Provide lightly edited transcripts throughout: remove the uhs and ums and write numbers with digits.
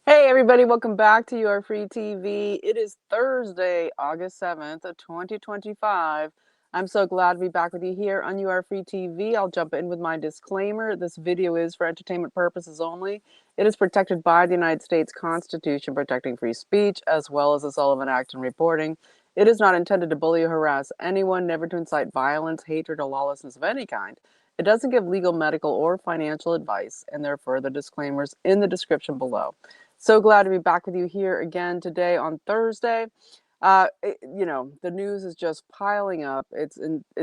Hey everybody, welcome back to Your Free TV. It is Thursday, August 7th, 2025. I'm so glad to be back with you here on UR Free TV. I'll jump in with my disclaimer. This video is for entertainment purposes only. It is protected by the United States Constitution protecting free speech, as well as the Sullivan Act and reporting. It is not intended to bully or harass anyone, never to incite violence, hatred, or lawlessness of any kind. It doesn't give legal, medical, or financial advice, and there are further disclaimers in the description below. So glad to be back with you here again today on Thursday. The news is just piling up. It's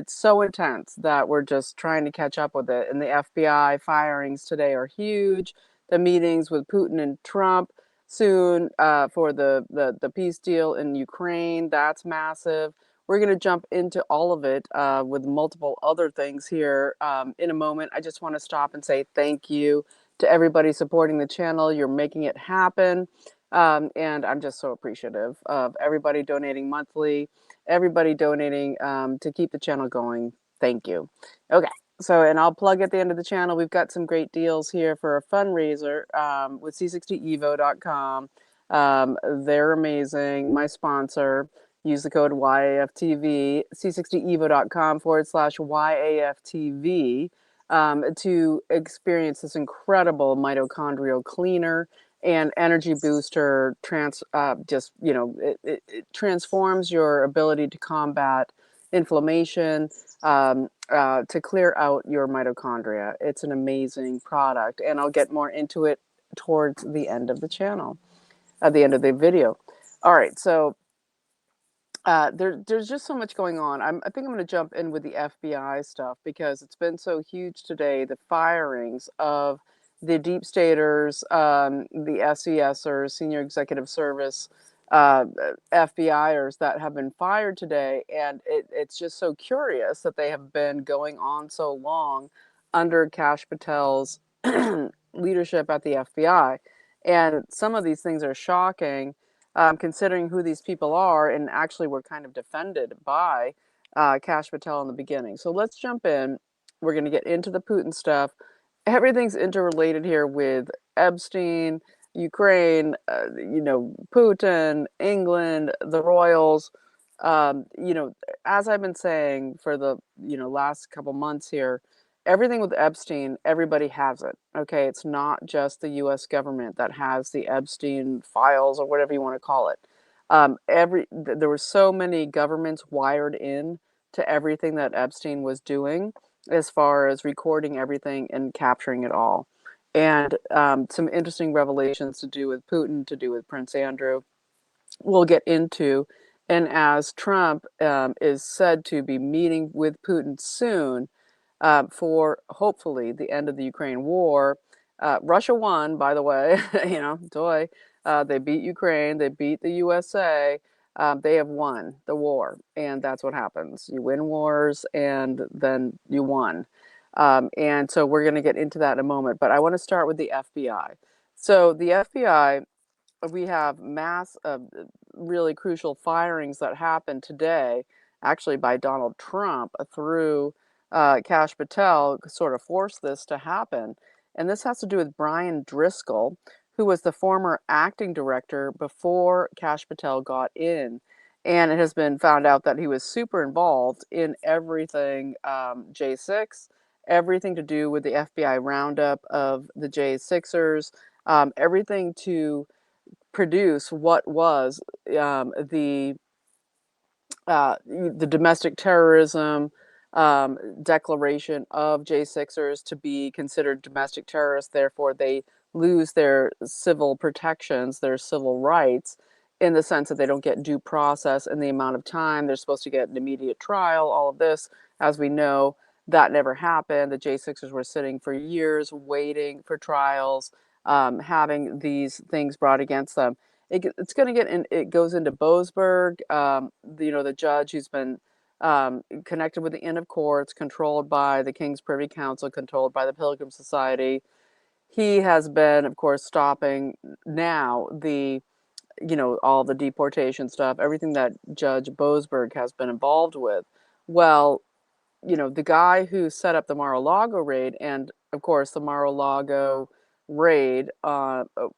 so intense that we're just trying to catch up with it. And the FBI firings today are huge. The meetings with Putin and Trump soon for the peace deal in Ukraine, that's massive. We're going to jump into all of it with multiple other things here in a moment. I just want to stop and say thank you to everybody supporting the channel. You're making it happen. And I'm just so appreciative of everybody donating monthly, everybody donating to keep the channel going. Thank you. Okay. So, and I'll plug at the end of the channel. We've got some great deals here for a fundraiser with c60evo.com. They're amazing. My sponsor. Use the code YAFTV, c60evo.com/YAFTV to experience this incredible mitochondrial cleaner and energy booster. It transforms your ability to combat inflammation, to clear out your mitochondria. It's an amazing product, and I'll get more into it towards the end of the channel, at the end of the video. All right, so there's just so much going on. I think I'm going to jump in with the FBI stuff because it's been so huge today. The firings of the deep staters, the SESers, senior executive service FBIers that have been fired today, and it's just so curious that they have been going on so long under Kash Patel's leadership at the FBI. And some of these things are shocking considering who these people are, and actually were kind of defended by Kash Patel in the beginning. So let's jump in. We're going to get into the Putin stuff. Everything's interrelated here with Epstein, Ukraine, Putin, England, the royals. As I've been saying for the last couple months here, everything with Epstein, everybody has it. Okay, it's not just the U.S. government that has the Epstein files or whatever you want to call it. There were so many governments wired in to everything that Epstein was doing, as far as recording everything and capturing it all. And some interesting revelations to do with Putin, to do with Prince Andrew, we'll get into. And as Trump is said to be meeting with Putin soon for hopefully the end of the Ukraine war. Russia won, by the way, toy. They beat Ukraine, they beat the USA. They have won the war, and that's what happens. You win wars, and then you won. And so we're going to get into that in a moment, but I want to start with the FBI. So the FBI, we have mass really crucial firings that happened today, actually by Donald Trump through Kash Patel, sort of forced this to happen. And this has to do with Brian Driscoll, who was the former acting director before Kash Patel got in. And it has been found out that he was super involved in everything J6, everything to do with the FBI roundup of the J6ers, everything to produce what was the domestic terrorism declaration of J6ers to be considered domestic terrorists. Therefore, they lose their civil protections, their civil rights, in the sense that they don't get due process in the amount of time they're supposed to get an immediate trial. All of this, as we know, that never happened. The J6ers were sitting for years waiting for trials, having these things brought against them. It's going to get in. It goes into Boasberg, the judge who's been connected with the Inn of Courts, controlled by the King's Privy Council, controlled by the Pilgrim Society. He has been, of course, stopping now all the deportation stuff, everything that Judge Boasberg has been involved with. Well, the guy who set up the Mar-a-Lago raid, and of course the Mar-a-Lago raid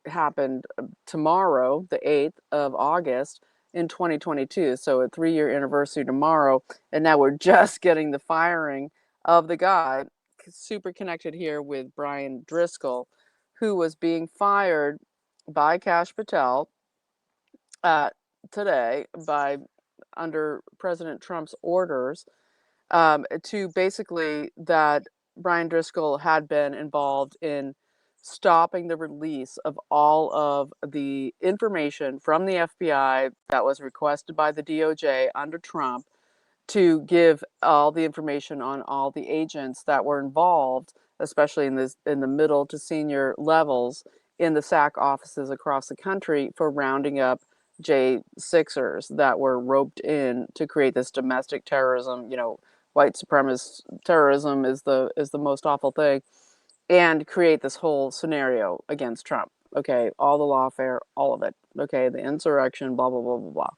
happened tomorrow, the 8th of August in 2022. So a 3-year anniversary tomorrow. And now we're just getting the firing of the guy, super connected here with Brian Driscoll, who was being fired by Kash Patel uh, today by under President Trump's orders, to basically that Brian Driscoll had been involved in stopping the release of all of the information from the FBI that was requested by the DOJ under Trump, to give all the information on all the agents that were involved, especially in the middle to senior levels in the SAC offices across the country, for rounding up J6ers that were roped in to create this domestic terrorism. White supremacist terrorism is the most awful thing, and create this whole scenario against Trump. Okay, all the lawfare, all of it. Okay, the insurrection, blah, blah, blah, blah, blah,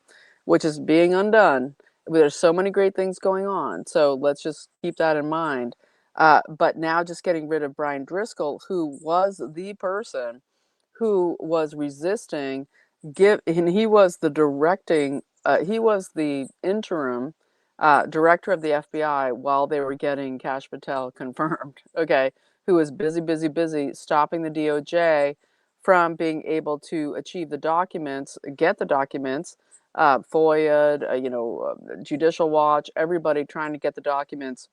which is being undone. There's so many great things going on. So let's just keep that in mind. But now just getting rid of Brian Driscoll, who was the person who was resisting, and he was he was the interim director of the FBI while they were getting Kash Patel confirmed. Okay, who was busy, busy, busy stopping the DOJ from being able to achieve the documents, get the documents, FOIA, Judicial Watch, everybody trying to get the documents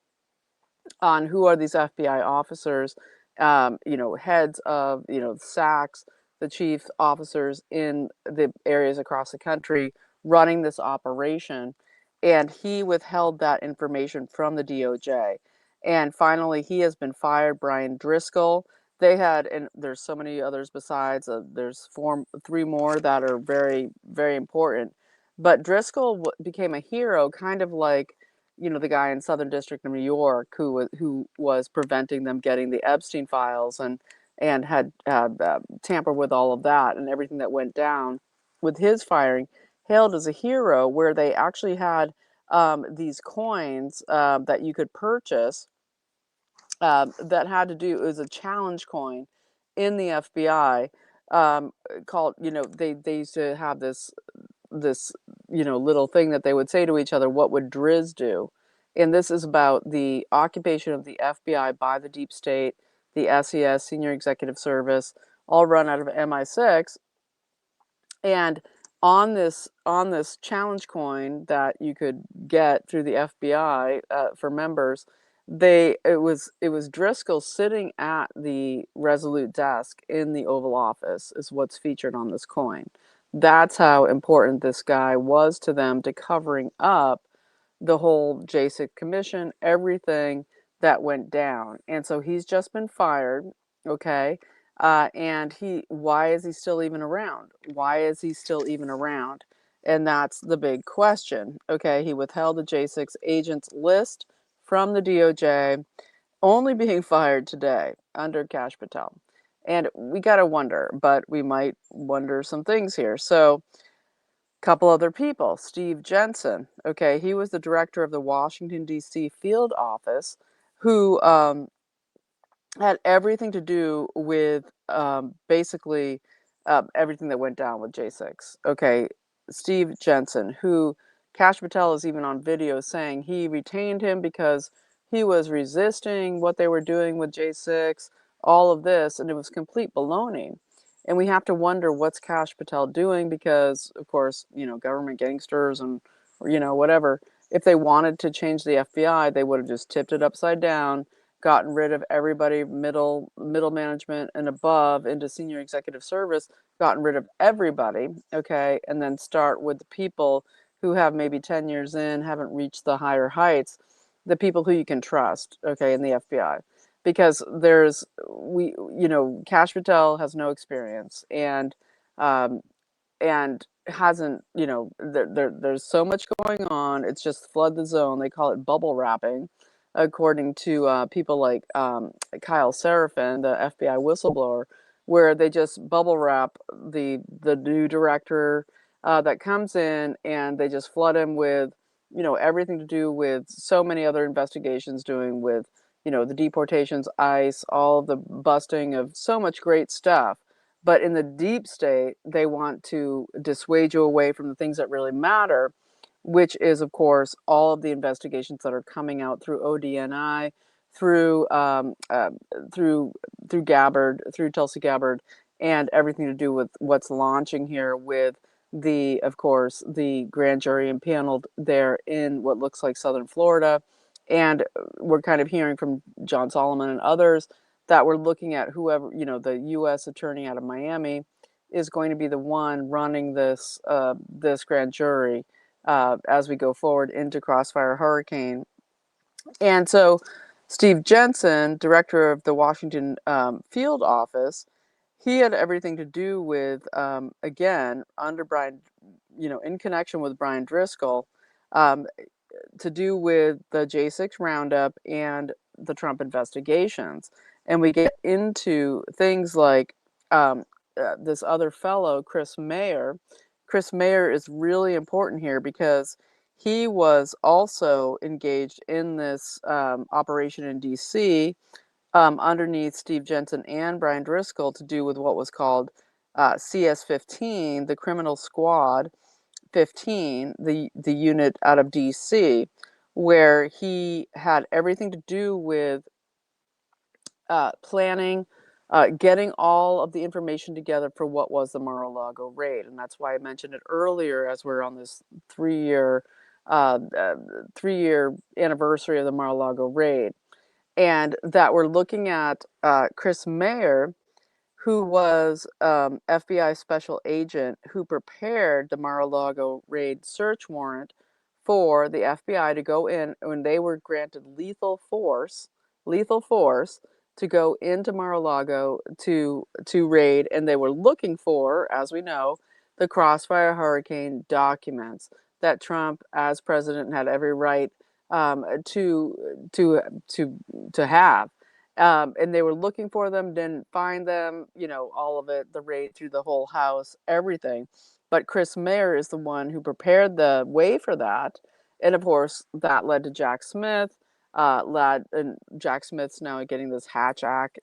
on who are these FBI officers, heads of, SACs, the chief officers in the areas across the country running this operation. And he withheld that information from the DOJ. And finally, he has been fired, Brian Driscoll. They had, and there's so many others besides, there's three more that are very, very important. But Driscoll became a hero, kind of like, the guy in Southern District of New York who was preventing them getting the Epstein files, and had tampered with all of that and everything that went down with his firing, hailed as a hero, where they actually had these coins that you could purchase, that had to do, it was a challenge coin in the FBI, called, they used to have this little thing that they would say to each other, what would Driz do? And this is about the occupation of the FBI by the deep state, the SES, Senior Executive Service, all run out of MI6. And on this challenge coin that you could get through the FBI for members, it was Driscoll sitting at the Resolute desk in the Oval Office is what's featured on this coin. That's how important this guy was to them, to covering up the whole JSIC commission, everything that went down. And so he's just been fired, okay? And why is he still even around? Why is he still even around? And that's the big question, okay? He withheld the J6 agents list from the DOJ, only being fired today under Kash Patel. And we got to wonder, but we might wonder some things here. So, couple other people. Steve Jensen, okay, he was the director of the Washington, D.C. field office, who had everything to do with basically everything that went down with J6. Okay, Steve Jensen, who Kash Patel is even on video saying he retained him because he was resisting what they were doing with J6, all of this, and it was complete baloney. And we have to wonder, what's Kash Patel doing? Because, of course, government gangsters and, whatever, if they wanted to change the FBI, they would have just tipped it upside down, gotten rid of everybody, middle management and above, into senior executive service, gotten rid of everybody, okay, and then start with the people who have maybe 10 years in, haven't reached the higher heights, the people who you can trust, okay, in the FBI. Because Kash Patel has no experience, um, and hasn't, there's so much going on. It's just flood the zone. They call it bubble wrapping, according to people like Kyle Seraphin, the FBI whistleblower, where they just bubble wrap the new director that comes in, and they just flood him with, everything to do with so many other investigations doing with the deportations, ICE, all of the busting of so much great stuff. But in the deep state, they want to dissuade you away from the things that really matter, which is, of course, all of the investigations that are coming out through ODNI, through through Gabbard, through Tulsi Gabbard, and everything to do with what's launching here with of course, the grand jury impaneled there in what looks like southern Florida. And we're kind of hearing from John Solomon and others that we're looking at whoever, the U.S. attorney out of Miami is going to be the one running this grand jury as we go forward into Crossfire Hurricane. And so Steve Jensen, director of the Washington field office, he had everything to do with, again, under Brian, in connection with Brian Driscoll, um, to do with the J6 roundup and the Trump investigations. And we get into things like this other fellow, Chris Mayer. Chris Mayer is really important here because he was also engaged in this operation in D.C. Underneath Steve Jensen and Brian Driscoll to do with what was called CS-15, the Criminal Squad 15, the unit out of D.C., where he had everything to do with planning, getting all of the information together for what was the Mar-a-Lago raid. And that's why I mentioned it earlier as we're on this 3-year 3-year anniversary of the Mar-a-Lago raid. And that we're looking at Chris Mayer, who was FBI special agent who prepared the Mar-a-Lago raid search warrant for the FBI to go in when they were granted lethal force to go into Mar-a-Lago to raid, and they were looking for, as we know, the Crossfire Hurricane documents that Trump, as president, had every right to have. And they were looking for them, didn't find them, all of it, the raid through the whole house, everything. But Chris Mayer is the one who prepared the way for that. And of course, that led to Jack Smith. And Jack Smith's now getting this Hatch Act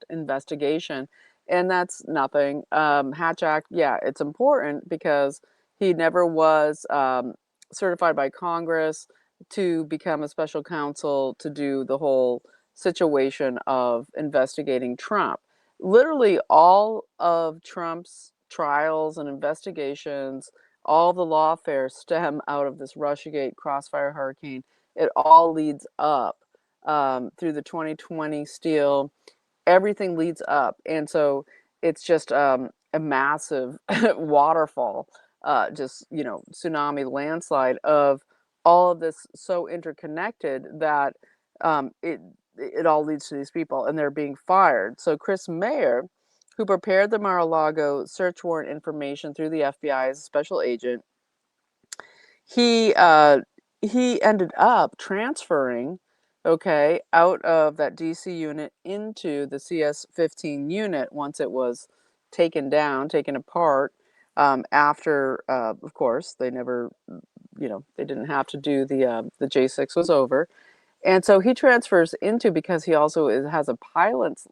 investigation. And that's nothing. Hatch Act, yeah, it's important because he never was certified by Congress to become a special counsel to do the whole situation of investigating Trump. Literally all of Trump's trials and investigations, all the lawfare stem out of this Russiagate Crossfire Hurricane. It all leads up through the 2020 Steele. Everything leads up. And so it's just a massive waterfall, just, tsunami landslide of all of this so interconnected that it all leads to these people and they're being fired. So Chris Mayer, who prepared the Mar-a-Lago search warrant information through the FBI as a special agent, he ended up transferring, okay, out of that DC unit into the CS-15 unit once it was taken apart. After, of course, they never, they didn't have to do the J6 was over. And so he transfers into, because he also has a pilot's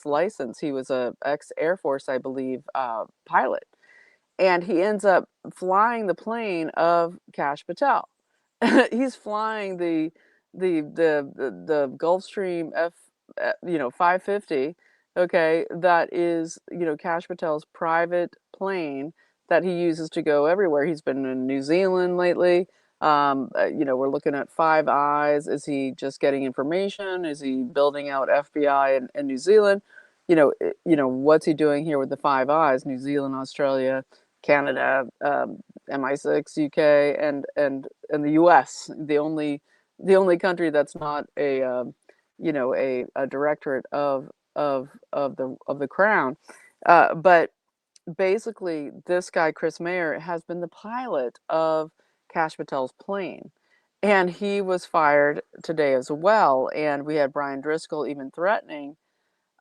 license. He was a ex-Air Force, I believe, pilot. And he ends up flying the plane of Kash Patel. He's flying the Gulfstream 550, okay, that is, Kash Patel's private plane that he uses to go everywhere. He's been in New Zealand lately. We're looking at Five Eyes. Is he just getting information? Is he building out FBI in New Zealand? What's he doing here with the Five Eyes? New Zealand, Australia, Canada, MI6, UK, and the US. The only country that's not a directorate of the crown. But basically, this guy Chris Mayer has been the pilot of Kash Patel's plane, and he was fired today as well. And we had Brian Driscoll even threatening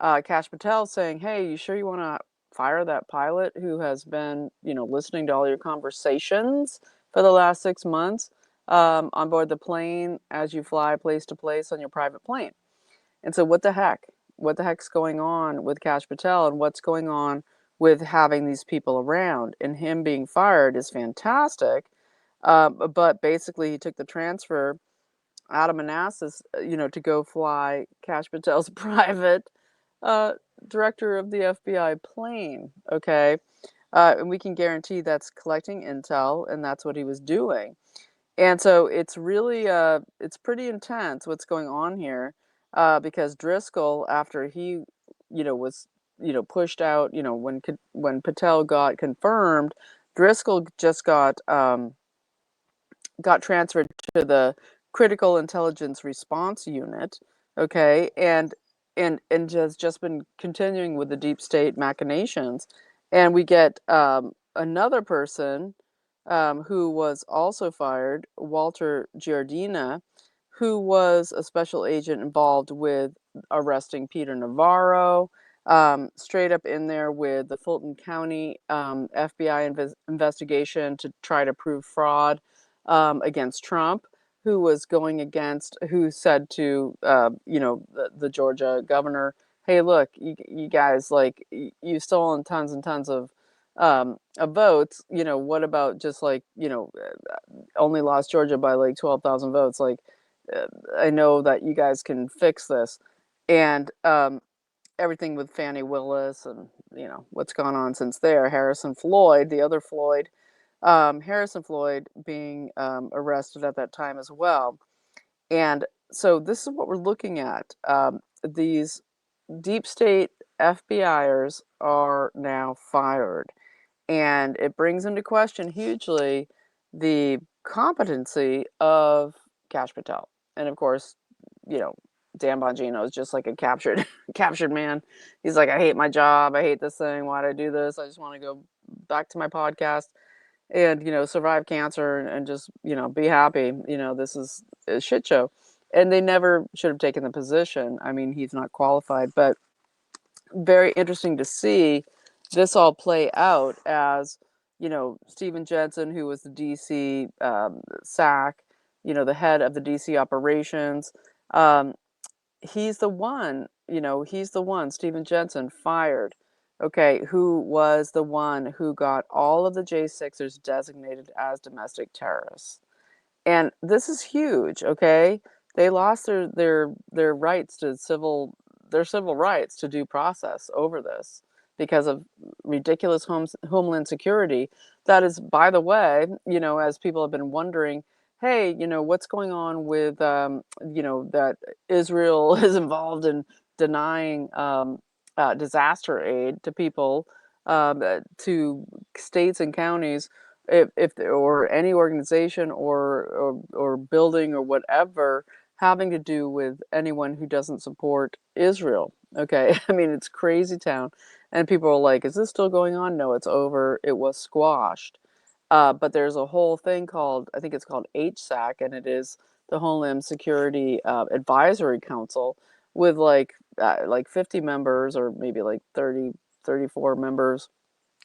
Kash Patel, saying, "Hey, you sure you want to fire that pilot who has been, listening to all your conversations for the last 6 months?" on board the plane as you fly place to place on your private plane. And so what the heck? What the heck's going on with Kash Patel, and what's going on with having these people around? And him being fired is fantastic. But basically he took the transfer out of Manassas, to go fly Kash Patel's private uh, director of the FBI plane. Okay. And we can guarantee that's collecting intel, and that's what he was doing. And so it's really, it's pretty intense what's going on here, because Driscoll, after he, was, pushed out, when Patel got confirmed, Driscoll just got transferred to the Critical Intelligence Response Unit, okay, and just been continuing with the deep state machinations, and we get another person who was also fired, Walter Giardina, who was a special agent involved with arresting Peter Navarro, straight up in there with the Fulton County FBI investigation to try to prove fraud against Trump, who was going against, who said to, the Georgia governor, hey, look, you guys, like, you've stolen tons and tons of votes. What about just like, only lost Georgia by like 12,000 votes. Like, I know that you guys can fix this. And everything with Fannie Willis and, what's gone on since there. Harrison Floyd, the other Floyd, Harrison Floyd being arrested at that time as well. And so this is what we're looking at. These deep state FBIers are now fired. And it brings into question hugely the competency of Kash Patel. And of course, Dan Bongino is just like a captured captured man. He's like, I hate my job. I hate this thing. Why did I do this? I just want to go back to my podcast and, survive cancer and just, be happy. This is a shit show. And they never should have taken the position. I mean, he's not qualified, but very interesting to see this all play out as, Stephen Jensen, who was the DC SAC, the head of the DC operations. He's the one, Stephen Jensen, fired, okay, who was the one who got all of the J6ers designated as domestic terrorists. And this is huge, okay? They lost their rights to their civil rights to due process over this because of ridiculous Homeland Security. That is, by the way, as people have been wondering, hey, what's going on with, that Israel is involved in denying disaster aid to people, to states and counties, if or any organization or building or whatever having to do with anyone who doesn't support Israel. Okay, I mean, it's crazy town, and people are like, "Is this still going on?" No, it's over. It was squashed. But there's a whole thing called, I think it's called HSAC, and it is the Homeland Security Advisory Council with like 50 members, or maybe like 30, 34 members.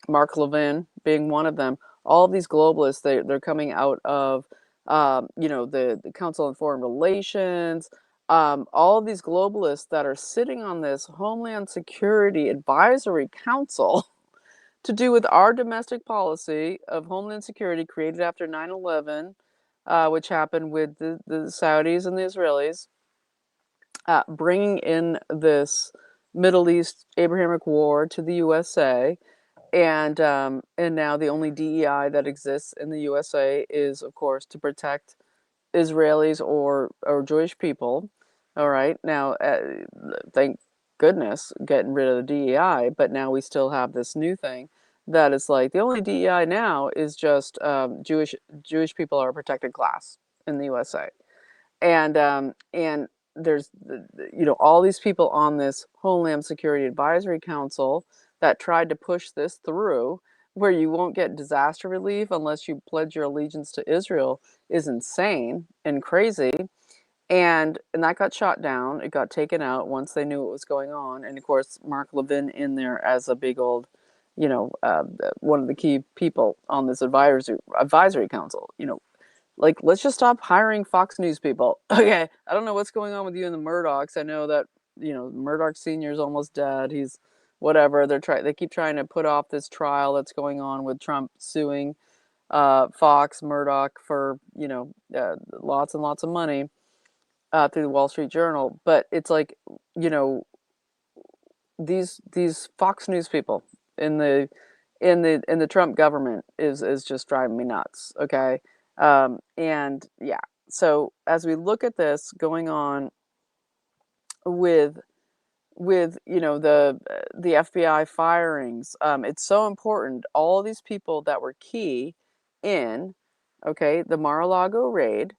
Mark Levin being one of them. All of these globalists, they're coming out of, the Council on Foreign Relations. All of these globalists that are sitting on this Homeland Security Advisory Council to do with our domestic policy of Homeland Security created after 9/11, which happened with the Saudis and the Israelis, bringing in this Middle East Abrahamic war to the USA. And now the only DEI that exists in the USA is, of course, to protect Israelis or Jewish people. All right, now thank goodness getting rid of the DEI, but now we still have this new thing that is like the only DEI now is just Jewish people are a protected class in the USA, and there's all these people on this Homeland Security Advisory Council that tried to push this through, where you won't get disaster relief unless you pledge your allegiance to Israel, is insane and crazy. And that got shot down. It got taken out once they knew what was going on. And of course, Mark Levin in there as a big old, one of the key people on this advisory council. like, let's just stop hiring Fox News people. Okay, I don't know what's going on with you and the Murdochs. I know that, Murdoch Senior is almost dead. He's whatever. They keep trying to put off this trial that's going on with Trump suing Fox, Murdoch for, lots and lots of money through the Wall Street Journal. But it's like, you know, these Fox News people in the Trump government is just driving me nuts. Okay, and yeah. So as we look at this going on with the FBI firings, it's so important. All these people that were key in, okay, the Mar-a-Lago raid,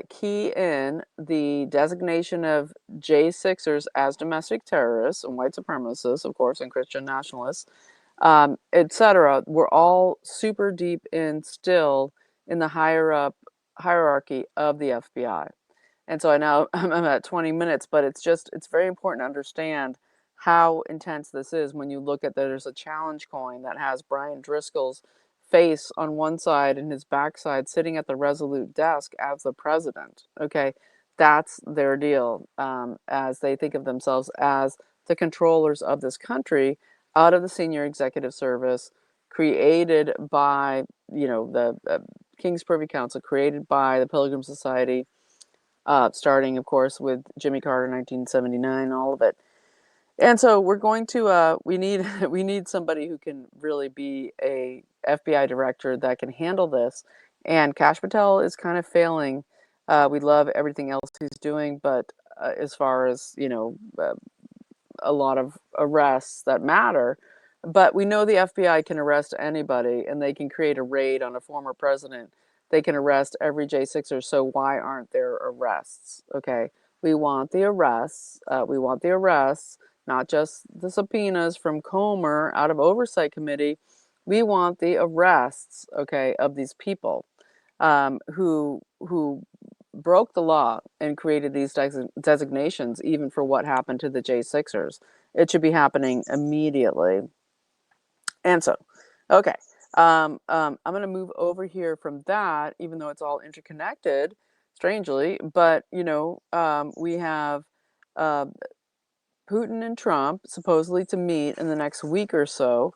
key in the designation of J6ers as domestic terrorists and white supremacists, of course, and Christian nationalists, etc. We're all super deep in still in the hierarchy of the FBI. And so I know I'm at 20 minutes, but it's very important to understand how intense this is when you look at that there's a challenge coin that has Brian Driscoll's face on one side and his backside sitting at the Resolute desk as the president. Okay, that's their deal, as they think of themselves as the controllers of this country out of the senior executive service created by, the King's Privy Council, created by the Pilgrim Society, starting, of course, with Jimmy Carter, 1979, all of it. And so we're going to we need we need somebody who can really be a FBI director that can handle this. And Kash Patel is kind of failing. We love everything else he's doing, but as far as a lot of arrests that matter. But we know the FBI can arrest anybody, and they can create a raid on a former president. They can arrest every J6er, so why aren't there arrests? Okay, we want the arrests. We want the arrests, not just the subpoenas from Comer out of Oversight Committee. We want the arrests, okay, of these people who broke the law and created these designations, even for what happened to the J6ers. It should be happening immediately. And so, okay, I'm going to move over here from that, even though it's all interconnected, strangely. But, we have uh, Putin and Trump supposedly to meet in the next week or so.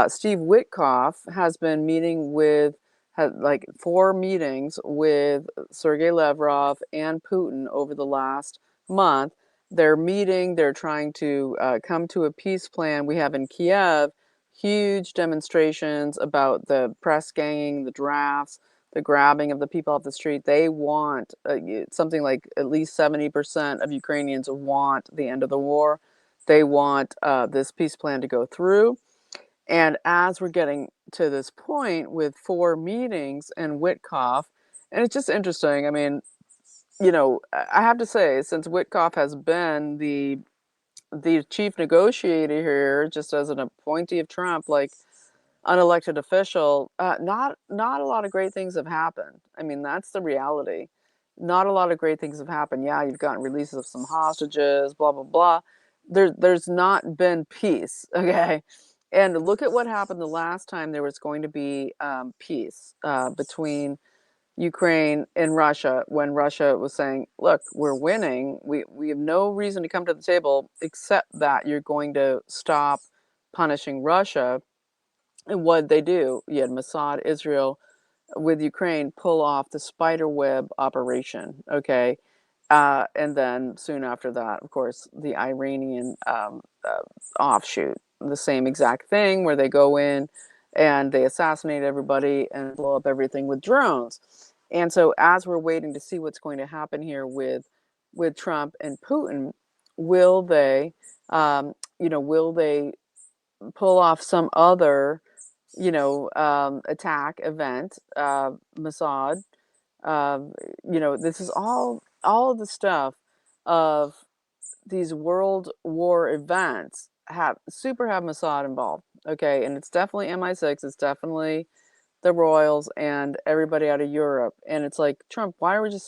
Steve Witkoff has been meeting with, had like 4 meetings with Sergei Lavrov and Putin over the last month. They're meeting, they're trying to come to a peace plan. We have in Kiev huge demonstrations about the press ganging, the drafts, the grabbing of the people off the street. They want something like at least 70% of Ukrainians want the end of the war. They want this peace plan to go through. And as we're getting to this point with 4 meetings and Witkoff, and it's just interesting. I mean, I have to say, since Witkoff has been the chief negotiator here, just as an appointee of Trump, like unelected official, not a lot of great things have happened. I mean, that's the reality. Not a lot of great things have happened. Yeah, you've gotten releases of some hostages, blah blah blah. There's not been peace. Okay, and look at what happened the last time there was going to be peace between Ukraine and Russia, when Russia was saying, "Look, we're winning. We have no reason to come to the table except that you're going to stop punishing Russia." And what they do? You had Mossad, Israel, with Ukraine pull off the spider web operation. Okay, and then soon after that, of course, the Iranian offshoot, the same exact thing, where they go in and they assassinate everybody and blow up everything with drones. And so, as we're waiting to see what's going to happen here with Trump and Putin, will they, will they pull off some other, attack event, Mossad? This is all of the stuff of these world war events have Mossad involved. Okay, and it's definitely MI6. It's definitely the royals and everybody out of Europe. And it's like, Trump, why are we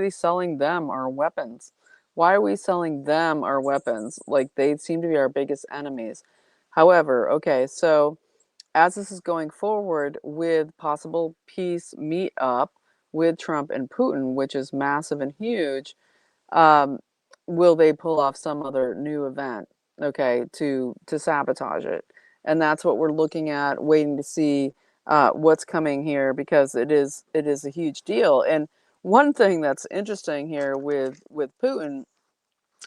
selling them our weapons? Why are we selling them our weapons? Like, they seem to be our biggest enemies. However, okay, so as this is going forward with possible peace meet up with Trump and Putin, which is massive and huge, um, will they pull off some other new event, okay, to sabotage it? And that's what we're looking at, waiting to see what's coming here, because it is a huge deal. And one thing that's interesting here with Putin,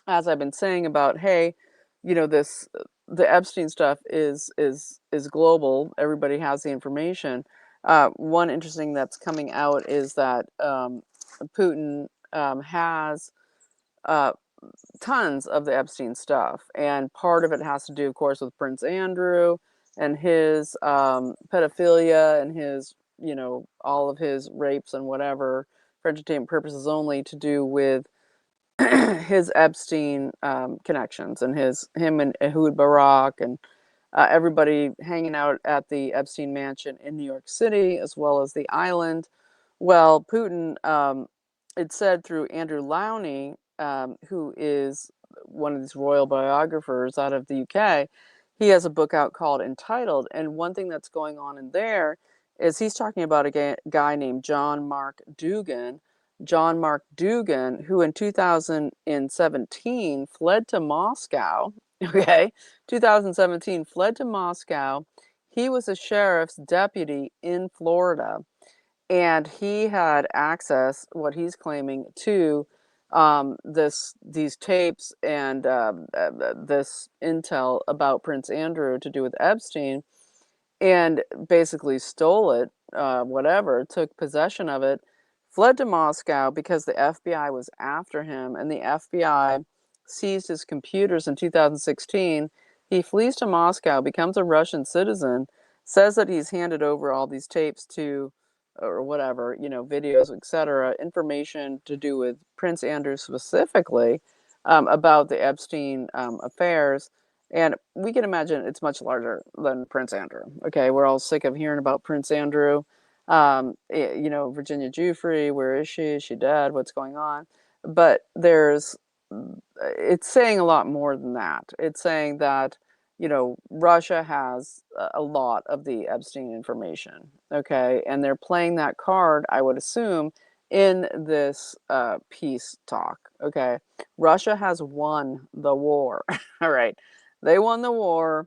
as I've been saying about, hey, this the Epstein stuff is global. Everybody has the information. One interesting that's coming out is that Putin has uh, tons of the Epstein stuff, and part of it has to do, of course, with Prince Andrew and his pedophilia and his, all of his rapes and whatever for entertainment purposes only, to do with his Epstein connections, and him and Ehud Barak and everybody hanging out at the Epstein Mansion in New York City, as well as the island. Well, Putin, it said through Andrew Lowney, who is one of these royal biographers out of the UK, he has a book out called Entitled. And one thing that's going on in there is he's talking about a guy named John Mark Dougan. John Mark Dougan, who in 2017 fled to Moscow. Okay, 2017 fled to Moscow. He was a sheriff's deputy in Florida, and he had access, what he's claiming, to these tapes and this intel about Prince Andrew to do with Epstein, and basically stole it, whatever, took possession of it, fled to Moscow because the FBI was after him, and the FBI seized his computers in 2016. He flees to Moscow, becomes a Russian citizen, says that he's handed over all these tapes to, or whatever, videos, etc., information to do with Prince Andrew specifically, about the Epstein affairs. And we can imagine it's much larger than Prince Andrew. Okay, we're all sick of hearing about Prince Andrew. Virginia Giuffre, where is she? Is she dead? What's going on? But it's saying a lot more than that. It's saying that, Russia has a lot of the Epstein information. Okay, and they're playing that card, I would assume, in this peace talk. Okay, Russia has won the war. All right. They won the war,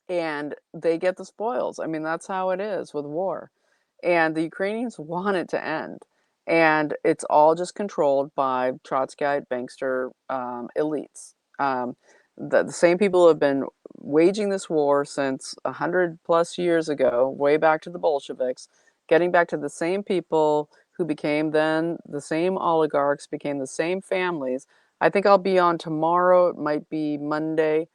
and they get the spoils. I mean, that's how it is with war. And the Ukrainians want it to end. And it's all just controlled by Trotskyite bankster elites. The same people who have been waging this war since 100 plus years ago, way back to the Bolsheviks, getting back to the same people who became then the same oligarchs, became the same families. I think I'll be on tomorrow. It might be Monday,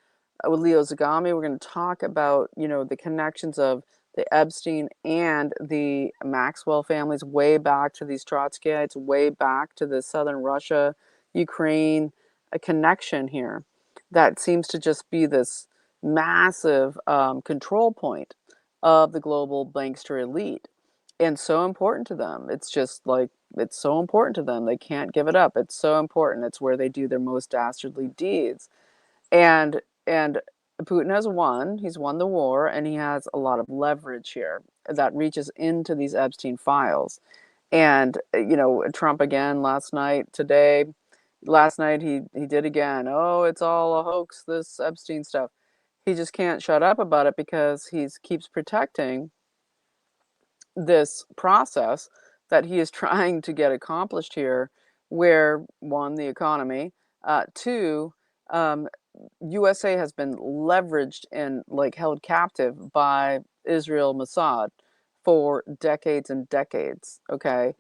with Leo Zagami. We're going to talk about, the connections of the Epstein and the Maxwell families, way back to these Trotskyites, way back to the southern Russia, Ukraine, a connection here that seems to just be this massive control point of the global bankster elite, and so important to them. It's just like, it's so important to them. They can't give it up. It's so important. It's where they do their most dastardly deeds. And Putin has won. He's won the war, and he has a lot of leverage here that reaches into these Epstein files. And Trump again last night, today, last night he did again. Oh, it's all a hoax, this Epstein stuff. He just can't shut up about it because he keeps protecting this process that he is trying to get accomplished here, where, one, the economy, two, USA has been leveraged and like held captive by Israel Mossad for decades and decades. Okay,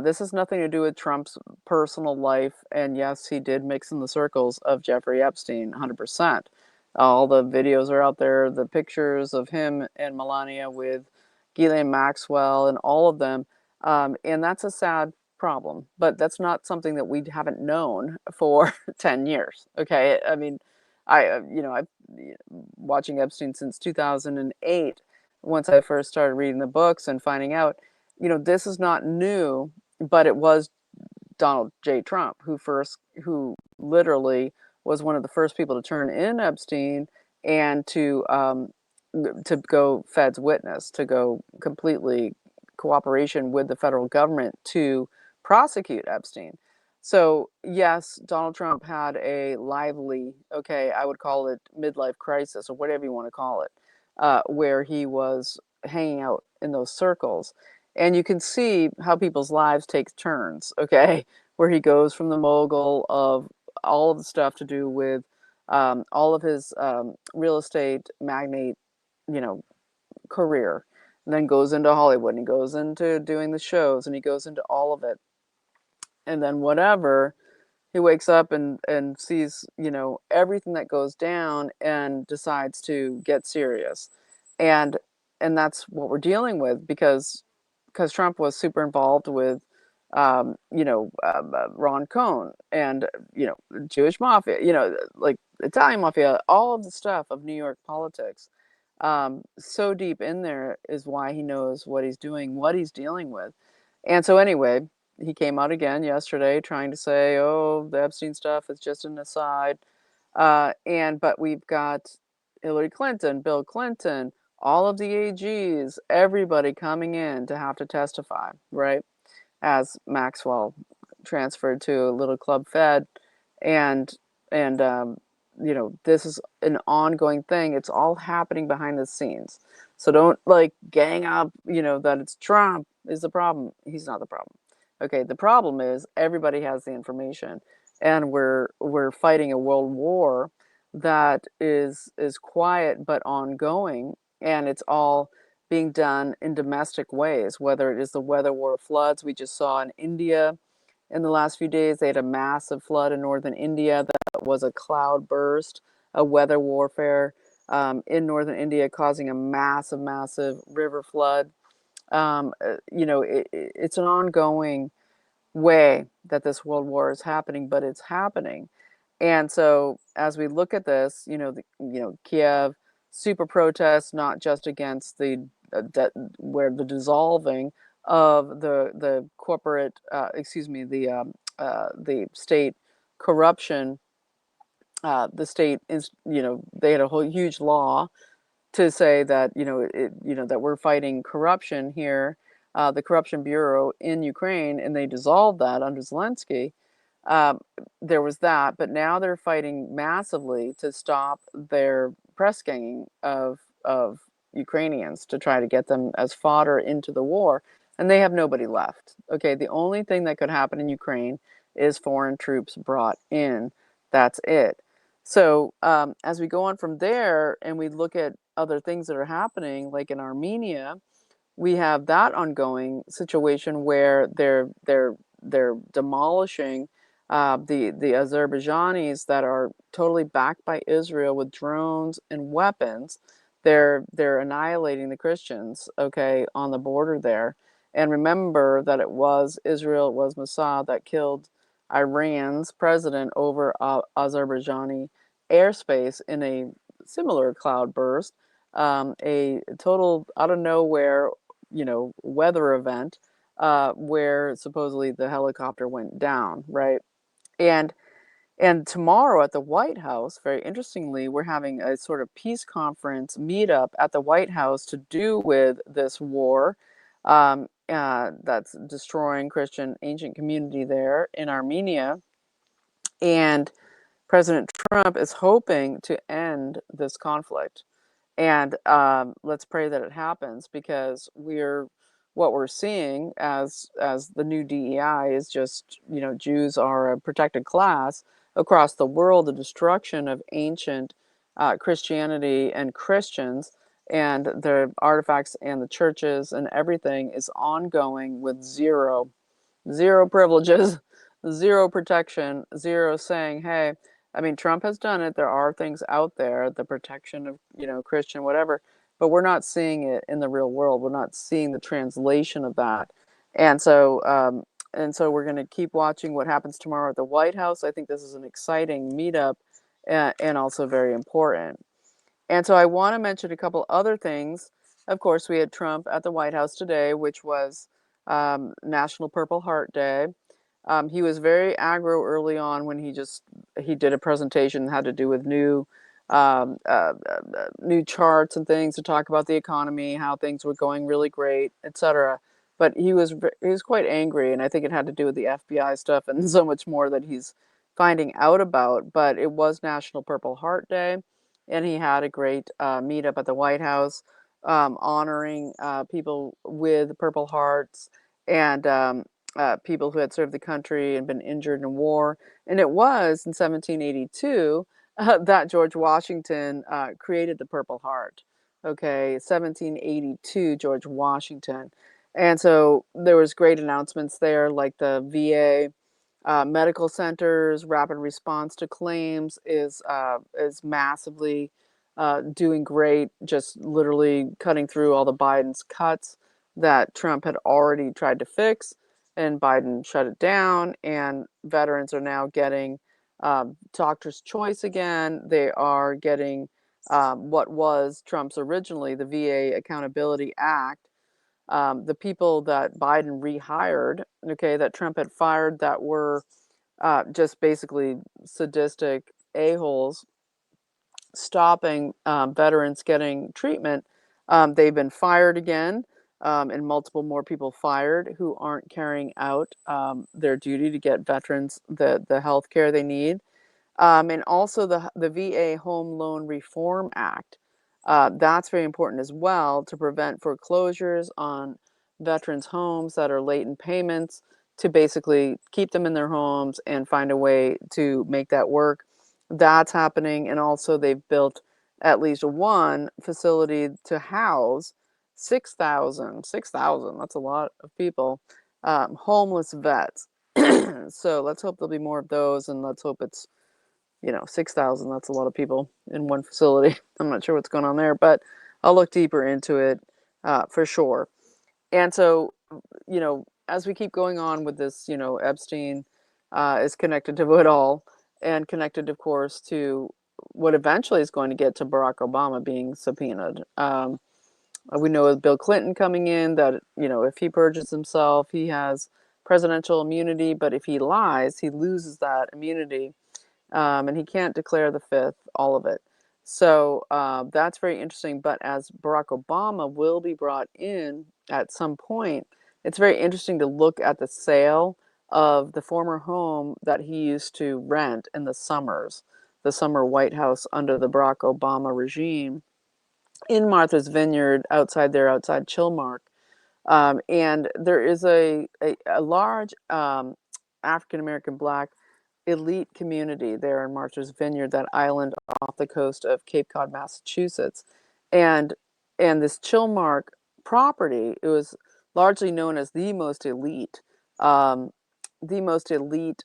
this has nothing to do with Trump's personal life, and yes, he did mix in the circles of Jeffrey Epstein, 100%. All the videos are out there, the pictures of him and Melania with Ghislaine Maxwell and all of them, and that's a sad problem, but that's not something that we haven't known for 10 years. Okay, I mean, I've watching Epstein since 2008. Once I first started reading the books and finding out, this is not new, but it was Donald J. Trump who literally was one of the first people to turn in Epstein, and to go Fed's witness, to go completely cooperation with the federal government to prosecute Epstein. So yes, Donald Trump had a lively, okay, I would call it midlife crisis or whatever you want to call it, where he was hanging out in those circles. And you can see how people's lives take turns, okay, where he goes from the mogul of all of the stuff to do with all of his real estate magnate, you know, career, and then goes into Hollywood, and he goes into doing the shows, and he goes into all of it. And then whatever, he wakes up and sees, you know, everything that goes down and decides to get serious. And that's what we're dealing with because Trump was super involved with Ron Cohn and Jewish mafia, like Italian mafia, all of the stuff of New York politics. So deep in there is why he knows what he's doing, what he's dealing with. And so anyway, he came out again yesterday trying to say, oh, the Epstein stuff is just an aside. But we've got Hillary Clinton, Bill Clinton, all of the AGs, everybody coming in to have to testify, right? As Maxwell transferred to a little club fed, and this is an ongoing thing. It's all happening behind the scenes. So don't like gang up, that it's Trump is the problem. He's not the problem. Okay, the problem is everybody has the information, and we're fighting a world war that is quiet but ongoing, and it's all being done in domestic ways, whether it is the weather war floods we just saw in India in the last few days. They had a massive flood in northern India that was a cloud burst, a weather warfare in northern India causing a massive, massive river flood. It's an ongoing way that this world war is happening, but it's happening. And so as we look at this, Kiev super protests, not just against where the dissolving of the corporate, the state corruption, the state is, they had a whole huge law to say that that we're fighting corruption here, the corruption bureau in Ukraine, and they dissolved that under Zelensky. Um, there was that, but now they're fighting massively to stop their press ganging of Ukrainians to try to get them as fodder into the war, and they have nobody left. Okay, the only thing that could happen in Ukraine is foreign troops brought in. That's it. So as we go on from there and we look at other things that are happening, like in Armenia, we have that ongoing situation where they're demolishing the Azerbaijanis that are totally backed by Israel with drones and weapons. They're annihilating the Christians, okay, on the border there. And remember that it was Israel, it was Mossad that killed Iran's president over Azerbaijani airspace in a similar cloud burst, a total out of nowhere, weather event, where supposedly the helicopter went down, right? And tomorrow at the White House, very interestingly, we're having a sort of peace conference meetup at the White House to do with this war that's destroying Christian ancient community there in Armenia. And President Trump is hoping to end this conflict. And let's pray that it happens, because what we're seeing as the new DEI is just, Jews are a protected class across the world, the destruction of ancient Christianity and Christians and the artifacts and the churches and everything is ongoing with zero privileges, zero protection, zero saying, hey, I mean, Trump has done it. There are things out there, the protection of, Christian, whatever, but we're not seeing it in the real world. We're not seeing the translation of that. And so we're going to keep watching what happens tomorrow at the White House. I think this is an exciting meetup and also very important. And so I want to mention a couple other things. Of course, we had Trump at the White House today, which was National Purple Heart Day. He was very aggro early on when he did a presentation that had to do with new charts and things to talk about the economy, how things were going really great, etc. but he was quite angry, and I think it had to do with the FBI stuff and so much more that he's finding out about. But it was National Purple Heart Day, and he had a great meetup at the White House, honoring people with Purple Hearts and people who had served the country and been injured in war. And it was in 1782 that George Washington created the Purple Heart. Okay, 1782, George Washington. And so there was great announcements there, like the VA medical centers, rapid response to claims is massively doing great, just literally cutting through all the Biden's cuts that Trump had already tried to fix, and Biden shut it down. And veterans are now getting doctor's choice again. They are getting what was Trump's originally the VA Accountability Act. The people that Biden rehired, okay, that Trump had fired, that were just basically sadistic a-holes, stopping veterans getting treatment. They've been fired again, and multiple more people fired who aren't carrying out their duty to get veterans the health care they need. And also the VA Home Loan Reform Act. That's very important as well to prevent foreclosures on veterans' homes that are late in payments, to basically keep them in their homes and find a way to make that work. That's happening. And also they've built at least one facility to house 6,000, that's a lot of people, homeless vets. So let's hope there'll be more of those, and let's hope it's 6,000, that's a lot of people in one facility. I'm not sure what's going on there, but I'll look deeper into it for sure. And so, as we keep going on with this, Epstein is connected to it all, and connected, of course, to what eventually is going to get to Barack Obama being subpoenaed. We know with Bill Clinton coming in that, if he perjures himself, he has presidential immunity, but if he lies, he loses that immunity. And he can't declare the fifth, all of it. So that's very interesting. But as Barack Obama will be brought in at some point, it's very interesting to look at the sale of the former home that he used to rent in the summers, the summer White House under the Barack Obama regime, in Martha's Vineyard, outside Chilmark. And there is a large African American Black elite community there in Martha's Vineyard, that island off the coast of Cape Cod, Massachusetts. And this Chilmark property, it was largely known as um, the most elite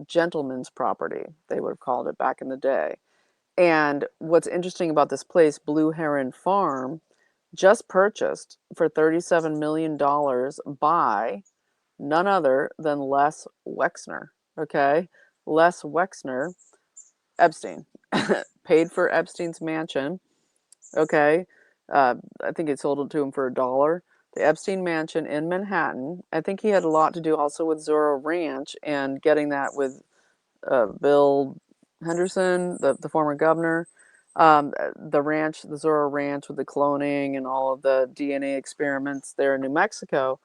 gentleman's property, they would have called it back in the day. And what's interesting about this place, Blue Heron Farm, just purchased for $37 million by none other than Les Wexner. Okay, Les Wexner, Epstein, paid for Epstein's mansion. Okay, I think it sold it to him for $1. The Epstein mansion in Manhattan. I think he had a lot to do also with Zorro Ranch and getting that with Bill Henderson, the former governor. The ranch, the Zorro Ranch, with the cloning and all of the DNA experiments there in New Mexico.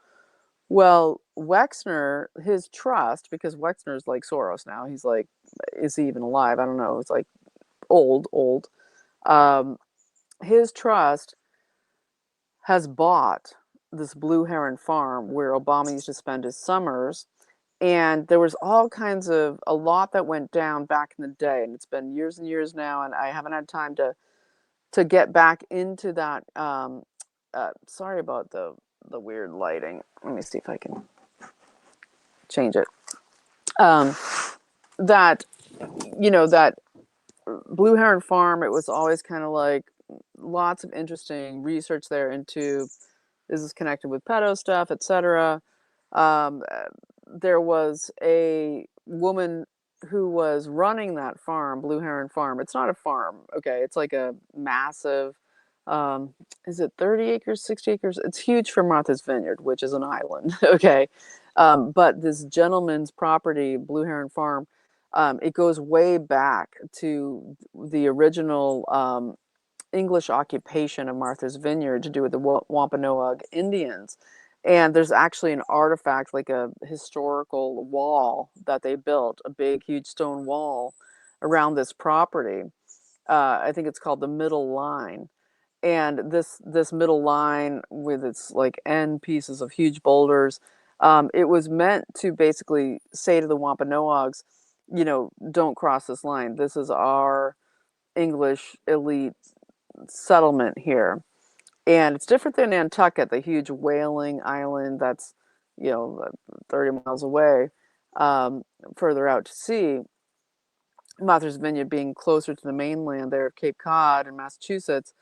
Well, Wexner, his trust, because Wexner's like Soros now. He's like, is he even alive? I don't know. It's like old. Um, his trust has bought this Blue Heron Farm where Obama used to spend his summers. And there was all kinds of, a lot that went down back in the day. And it's been years and years now, and I haven't had time to get back into that. Sorry about the weird lighting. Let me see if I can change it. Um, that that Blue Heron Farm, it was always kind of like lots of interesting research there into, is this connected with pedo stuff, etc. Um, there was a woman who was running that farm, Blue Heron Farm. It's not a farm, okay? It's like a massive, is it 30 acres, 60 acres? It's huge for Martha's Vineyard, which is an island, okay? But this gentleman's property, Blue Heron Farm, it goes way back to the original English occupation of Martha's Vineyard, to do with the Wampanoag Indians. And there's actually an artifact, like a historical wall that they built, a big, huge stone wall around this property. I think it's called the Middle Line. And this middle line with its like end pieces of huge boulders, it was meant to basically say to the Wampanoags, don't cross this line. This is our English elite settlement here. And it's different than Nantucket, the huge whaling island that's, 30 miles away, further out to sea. Martha's Vineyard being closer to the mainland there of Cape Cod in Massachusetts,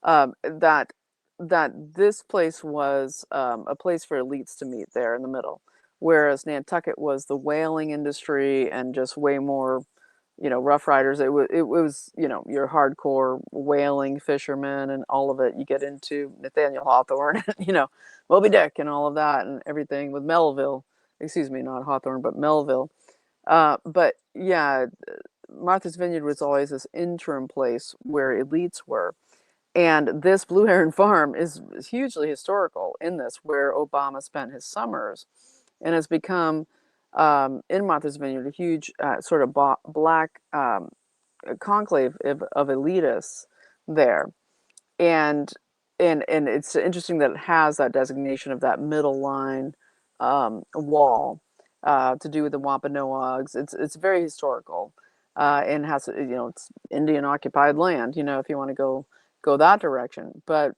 that this place was a place for elites to meet there in the middle, whereas Nantucket was the whaling industry and just way more, Rough Riders. It was your hardcore whaling fishermen and all of it. You get into Nathaniel Hawthorne, Moby Dick and all of that and everything with Melville. Excuse me, not Hawthorne, but Melville. But yeah, Martha's Vineyard was always this interim place where elites were. And this Blue Heron Farm is hugely historical in this, where Obama spent his summers, and has become, in Martha's Vineyard, a huge sort of black conclave of elitists there. And and it's interesting that it has that designation of that middle line wall to do with the Wampanoags. It's very historical, and has, it's Indian occupied land. If you want to go that direction, but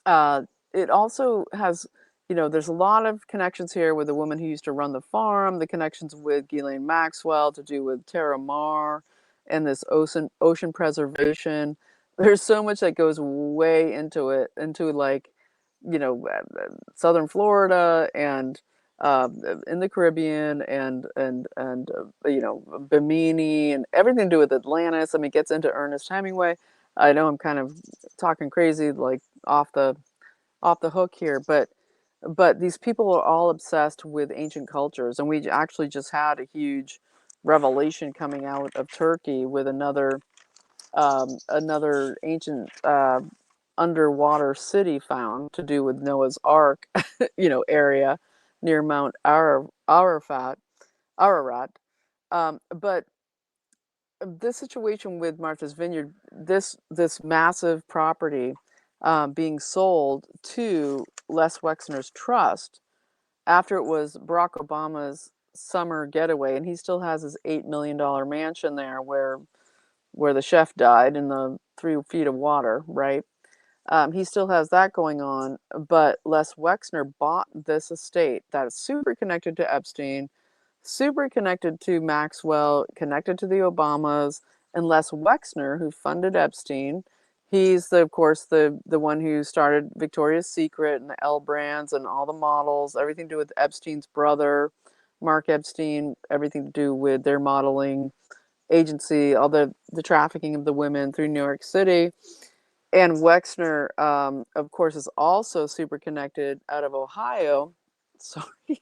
uh, it also has, there's a lot of connections here with the woman who used to run the farm, the connections with Ghislaine Maxwell to do with Terra Mar and this ocean preservation. There's so much that goes way into it, into like, southern Florida and in the Caribbean and Bimini and everything to do with Atlantis. I mean, it gets into Ernest Hemingway. I know I'm kind of talking crazy, like off the hook here, but these people are all obsessed with ancient cultures, and we actually just had a huge revelation coming out of Turkey with another ancient underwater city found to do with Noah's Ark, area near Mount Ararat. But this situation with Martha's Vineyard, this massive property being sold to Les Wexner's Trust after it was Barack Obama's summer getaway, and he still has his $8 million mansion there where the chef died in the 3 feet of water, right? He still has that going on, but Les Wexner bought this estate that is super connected to Epstein, super connected to Maxwell, connected to the Obamas, and Les Wexner, who funded Epstein. He's of course the one who started Victoria's Secret and the L brands and all the models, everything to do with Epstein's brother, Mark Epstein, everything to do with their modeling agency, all the trafficking of the women through New York City. And Wexner, of course, is also super connected out of Ohio. Sorry,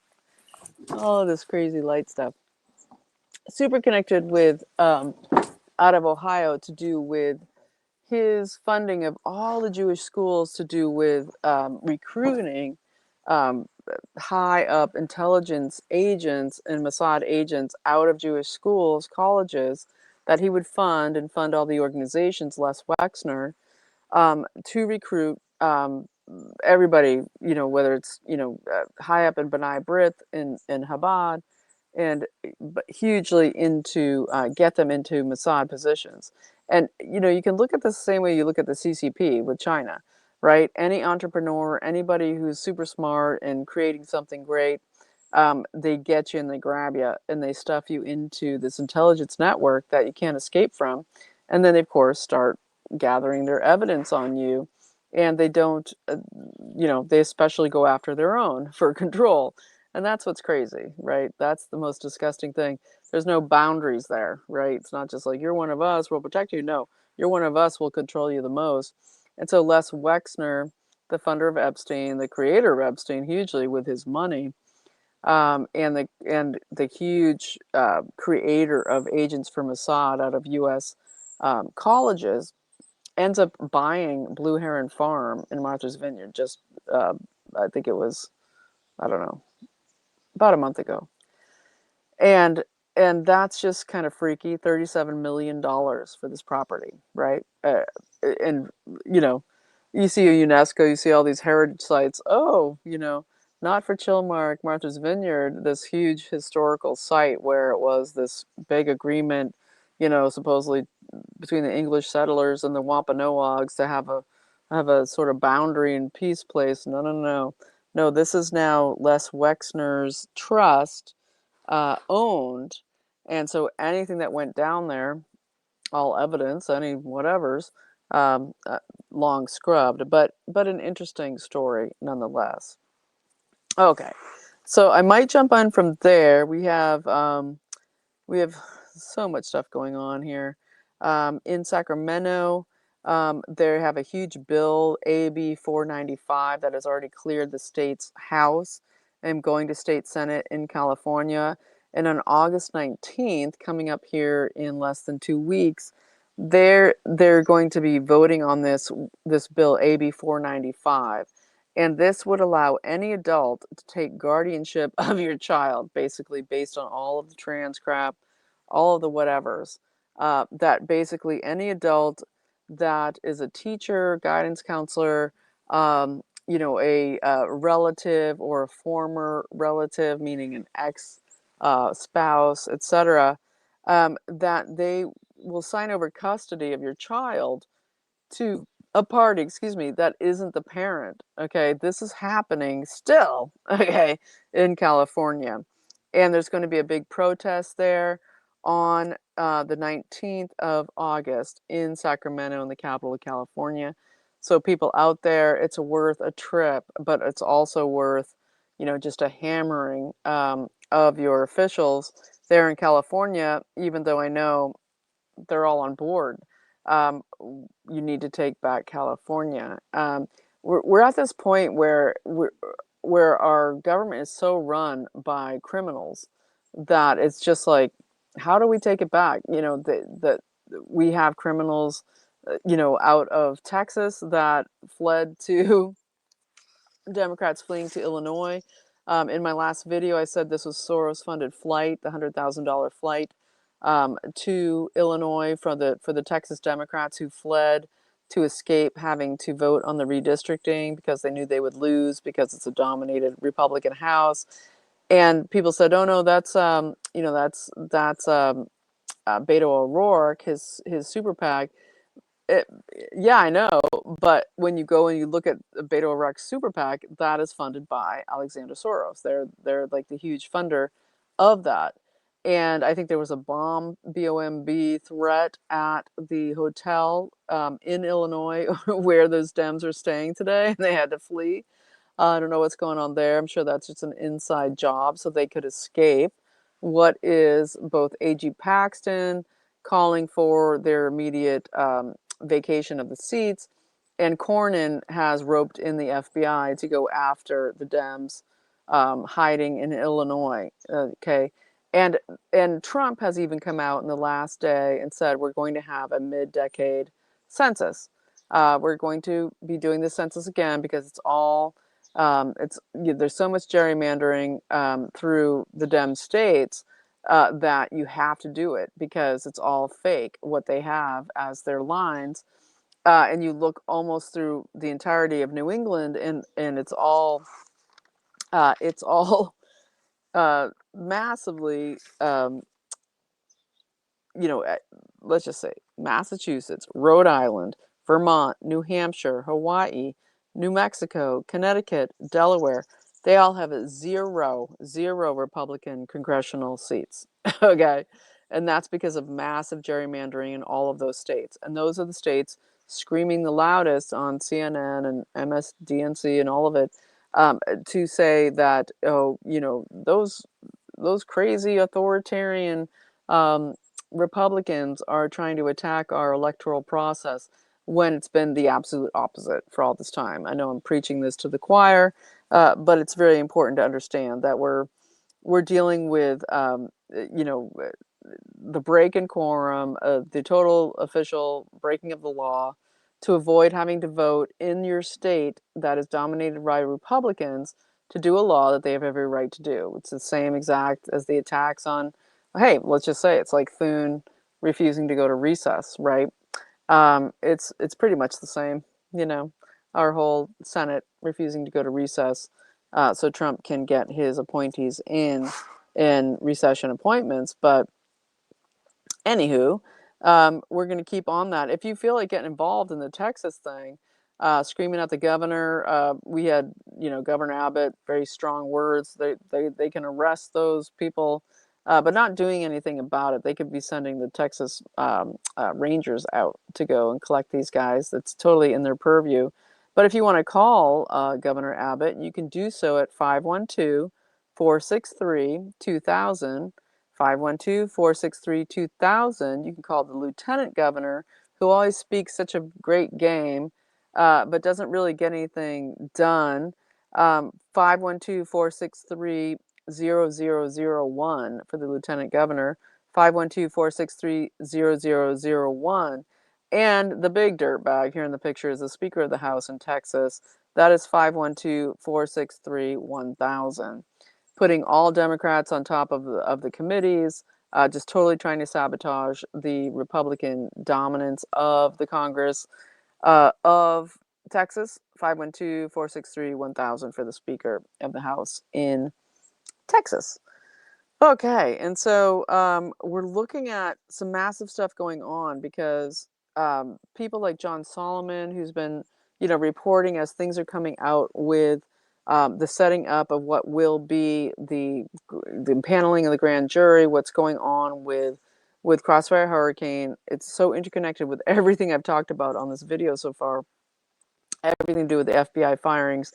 all this crazy light stuff. Super connected with out of Ohio to do with his funding of all the Jewish schools to do with recruiting um, high up intelligence agents and Mossad agents out of Jewish schools, colleges, that he would fund all the organizations, Les Wexner, to recruit everybody, whether it's, high up in B'nai B'rith in Chabad, and hugely into get them into Mossad positions. And you can look at this the same way you look at the CCP with China, right? Any entrepreneur, anybody who's super smart and creating something great, they get you and they grab you and they stuff you into this intelligence network that you can't escape from, and then they of course start gathering their evidence on you, and they don't, they especially go after their own for control. And that's what's crazy, right? That's the most disgusting thing. There's no boundaries there, right? It's not just like, you're one of us, we'll protect you. No, you're one of us, we'll control you the most. And so Les Wexner, the funder of Epstein, the creator of Epstein, hugely with his money, and the huge creator of agents for Mossad out of U.S. Colleges, ends up buying Blue Heron Farm in Martha's Vineyard, just I think it was, I don't know, about a month ago. And that's just kind of freaky. $37 million for this property, right? And you know, you see a UNESCO, you see all these heritage sites. Oh, not for Chilmark, Martha's Vineyard, this huge historical site where it was this big agreement, supposedly between the English settlers and the Wampanoags to have a sort of boundary and peace place. No, no, no, no. This is now Les Wexner's trust owned, and so anything that went down there, all evidence, any whatever's, um, uh, long scrubbed, but an interesting story nonetheless. Okay, so I might jump on from there. We have so much stuff going on here. In Sacramento, they have a huge bill, AB 495, that has already cleared the state's House and going to state Senate in California. And on August 19th, coming up here in less than 2 weeks, they're going to be voting on this bill, AB 495. And this would allow any adult to take guardianship of your child, basically based on all of the trans crap, all of the whatevers. That basically any adult that is a teacher, guidance counselor, a relative or a former relative, meaning an ex spouse, etc., that they will sign over custody of your child to a party, excuse me, that isn't the parent. Okay, this is happening still, okay, in California. And there's going to be a big protest there on the 19th of August in Sacramento, in the capital of California. So people out there, it's worth a trip, but it's also worth, just a hammering of your officials there in California, even though I know they're all on board. You need to take back California. We're at this point where our government is so run by criminals that it's just like, how do we take it back? That we have criminals, out of Texas that fled to Democrats fleeing to Illinois. In my last video, I said this was Soros-funded flight, the $100,000 flight to Illinois for the Texas Democrats who fled to escape having to vote on the redistricting because they knew they would lose because it's a dominated Republican House. And people said, "Oh no, that's Beto O'Rourke, his super PAC." It, yeah, I know, but when you go and you look at the Beto O'Rourke super PAC, that is funded by Alexander Soros. They're like the huge funder of that. And I think there was a BOMB threat at the hotel in Illinois where those Dems are staying today, and they had to flee. I don't know what's going on there. I'm sure that's just an inside job so they could escape. What is both A.G. Paxton calling for their immediate vacation of the seats, and Cornyn has roped in the FBI to go after the Dems hiding in Illinois. Okay, and Trump has even come out in the last day and said we're going to have a mid-decade census. We're going to be doing the census again because it's all there's so much gerrymandering through the Dem states that you have to do it because it's all fake what they have as their lines. And you look almost through the entirety of New England, and it's all massively, let's just say Massachusetts, Rhode Island, Vermont, New Hampshire, Hawaii, New Mexico, Connecticut, Delaware. They all have zero Republican congressional seats. Okay. And that's because of massive gerrymandering in all of those states. And those are the states screaming the loudest on CNN and MSDNC and all of it to say that, those crazy authoritarian Republicans are trying to attack our electoral process when it's been the absolute opposite for all this time. I know I'm preaching this to the choir, but it's very important to understand that we're dealing with, the break in quorum, the total official breaking of the law, to avoid having to vote in your state that is dominated by Republicans to do a law that they have every right to do. It's the same exact as the attacks on, hey, let's just say it's like Thune refusing to go to recess, right? It's pretty much the same, you know, our whole Senate refusing to go to recess, so Trump can get his appointees in recession appointments. But anywho, we're going to keep on that. If you feel like getting involved in the Texas thing, screaming at the governor, we had, you know, Governor Abbott, very strong words. They can arrest those people, but not doing anything about it. They could be sending the Texas Rangers out to go and collect these guys. That's totally in their purview. But if you want to call Governor Abbott, you can do so at 512-463-2000. 512-463-2000. You can call the lieutenant governor, who always speaks such a great game, but doesn't really get anything done. 512-463-0001 for the lieutenant governor. 512-463-0001. And the big dirtbag here in the picture is the Speaker of the House in Texas. That is 512-463-1000. Putting all Democrats on top of the committees, just totally trying to sabotage the Republican dominance of the Congress of Texas. 512-463-1000 for the Speaker of the House in Texas. Okay, and so we're looking at some massive stuff going on because people like John Solomon, who's been, you know, reporting as things are coming out with the setting up of what will be the paneling of the grand jury, what's going on with Crossfire Hurricane. It's so interconnected with everything I've talked about on this video so far. Everything to do with the FBI firings,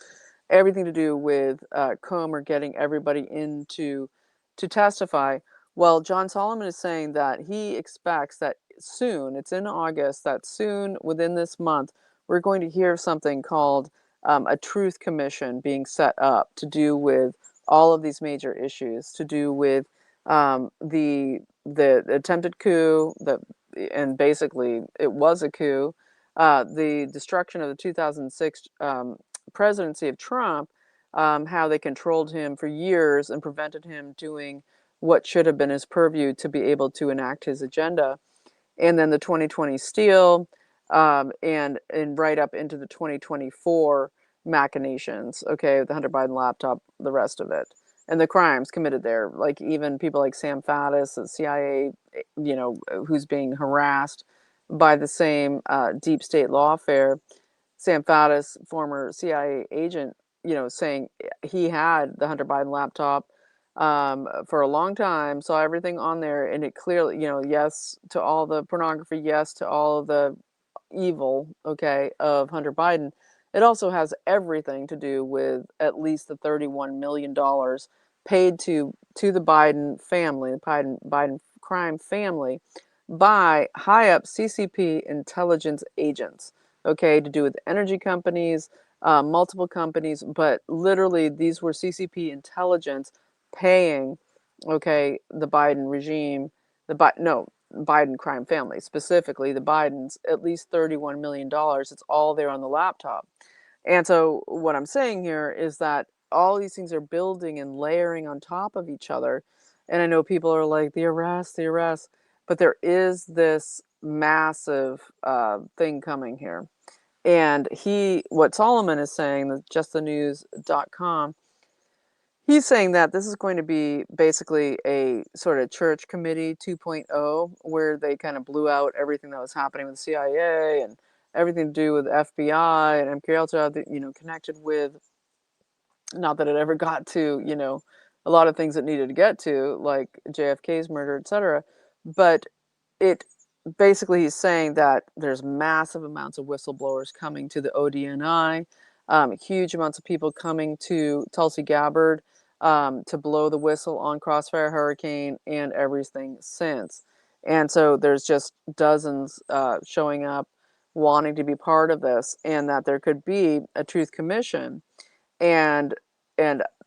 everything to do with Comer getting everybody into to testify. Well, John Solomon is saying that he expects that soon, it's in August, that soon within this month, we're going to hear something called a truth commission being set up to do with all of these major issues, to do with the attempted coup, and basically it was a coup, the destruction of the 2006 presidency of Trump, how they controlled him for years and prevented him doing what should have been his purview to be able to enact his agenda. And then the 2020 steal, and right up into the 2024 machinations, okay, the Hunter Biden laptop, the rest of it. And the crimes committed there, like even people like Sam Faddis, the CIA, you know, who's being harassed by the same deep state lawfare. Sam Faddis, former CIA agent, you know, saying he had the Hunter Biden laptop for a long time, saw everything on there, and it clearly, you know, yes to all the pornography, yes to all of the evil, okay, of Hunter Biden. It also has everything to do with at least the $31 million paid to the Biden family, the Biden crime family, by high up CCP intelligence agents, okay, to do with energy companies, multiple companies, but literally these were CCP intelligence paying, okay, the Biden regime, Biden crime family, specifically the Bidens, at least $31 million. It's all there on the laptop. And so what I'm saying here is that all these things are building and layering on top of each other. And I know people are like, the arrest, but there is this massive thing coming here. And what Solomon is saying, justthenews.com, he's saying that this is going to be basically a sort of church committee 2.0, where they kind of blew out everything that was happening with the CIA and everything to do with the FBI and MK Ultra, you know, connected with, not that it ever got to, you know, a lot of things it needed to get to, like JFK's murder, etc. But it basically, he's saying that there's massive amounts of whistleblowers coming to the ODNI, huge amounts of people coming to Tulsi Gabbard to blow the whistle on Crossfire Hurricane and everything since. And so there's just dozens showing up wanting to be part of this, and that there could be a truth commission. And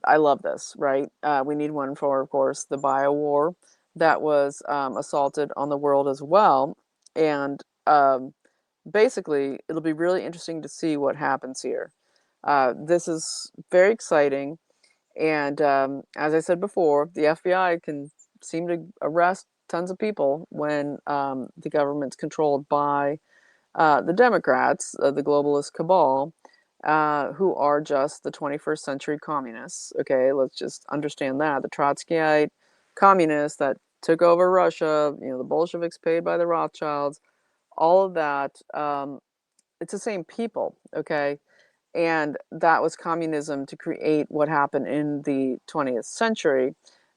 I love this, right? We need one for, of course, the bio war that was assaulted on the world as well. And basically, it'll be really interesting to see what happens here. This is very exciting. And as I said before, the FBI can seem to arrest tons of people when the government's controlled by the Democrats, the globalist cabal, who are just the 21st century communists. Okay, let's just understand that. The Trotskyite communists that took over Russia, the Bolsheviks paid by the Rothschilds, all of that, it's the same people, okay? And that was communism to create what happened in the 20th century,